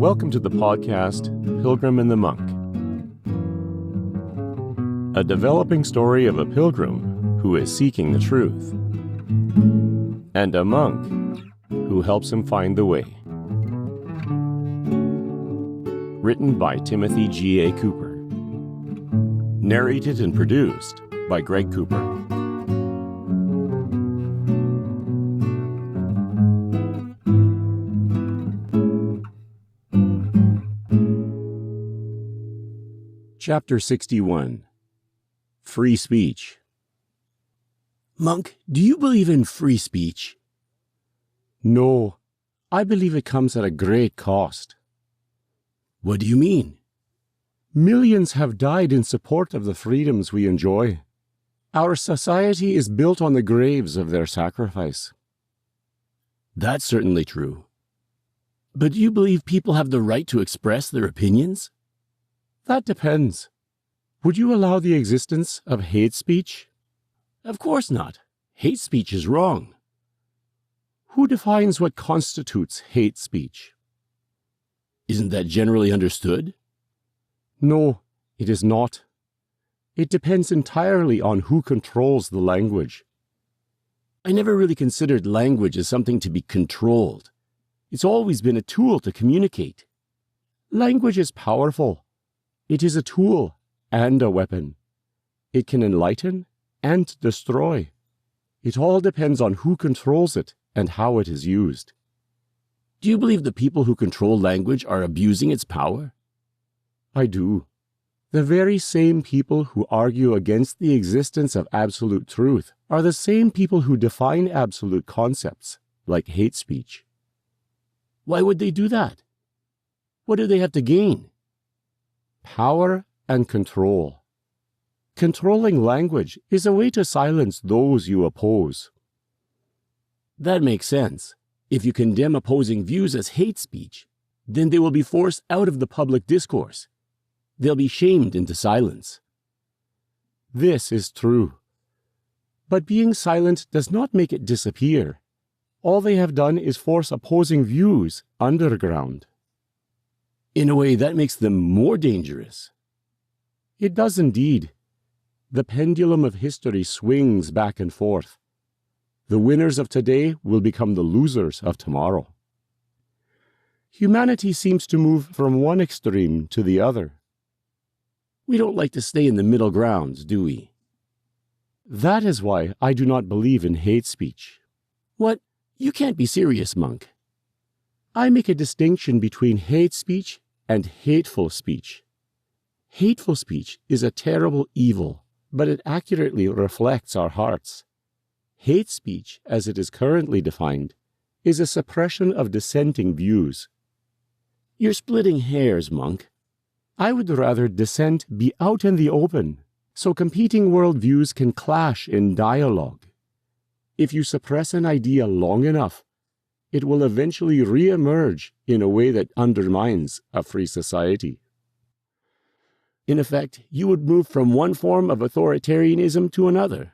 Welcome to the podcast, Pilgrim and the Monk. A developing story of a pilgrim who is seeking the truth, and a monk who helps him find the way. Written by Timothy G. A. Cooper. Narrated and produced by Greg Cooper. Chapter 61. Free Speech. Monk, do you believe in free speech? No, I believe it comes at a great cost. What do you mean? Millions have died in support of the freedoms we enjoy. Our society is built on the graves of their sacrifice. That's certainly true. But do you believe people have the right to express their opinions? That depends. Would you allow the existence of hate speech? Of course not. Hate speech is wrong. Who defines what constitutes hate speech? Isn't that generally understood? No, it is not. It depends entirely on who controls the language. I never really considered language as something to be controlled. It's always been a tool to communicate. Language is powerful. It is a tool and a weapon. It can enlighten and destroy. It all depends on who controls it and how it is used. Do you believe the people who control language are abusing its power? I do. The very same people who argue against the existence of absolute truth are the same people who define absolute concepts, like hate speech. Why would they do that? What do they have to gain? Power and control. Controlling language is a way to silence those you oppose. That makes sense. If you condemn opposing views as hate speech, then they will be forced out of the public discourse. They'll be shamed into silence. This is true. But being silent does not make it disappear. All they have done is force opposing views underground. In a way, that makes them more dangerous. It does indeed. The pendulum of history swings back and forth. The winners of today will become the losers of tomorrow. Humanity seems to move from one extreme to the other. We don't like to stay in the middle grounds, do we? That is why I do not believe in hate speech. What? You can't be serious, Monk. I make a distinction between hate speech and hateful speech. Hateful speech is a terrible evil, but it accurately reflects our hearts. Hate speech, as it is currently defined, is a suppression of dissenting views. You're splitting hairs, Monk. I would rather dissent be out in the open, so competing worldviews can clash in dialogue. If you suppress an idea long enough, it will eventually re-emerge in a way that undermines a free society. In effect, you would move from one form of authoritarianism to another.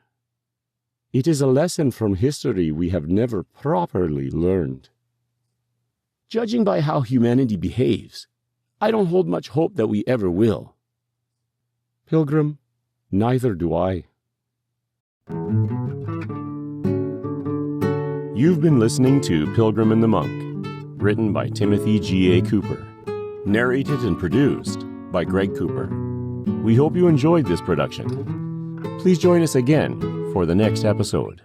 It is a lesson from history we have never properly learned. Judging by how humanity behaves, I don't hold much hope that we ever will. Pilgrim, neither do I. You've been listening to Pilgrim and the Monk, written by Timothy G. A. Cooper, narrated and produced by Greg Cooper. We hope you enjoyed this production. Please join us again for the next episode.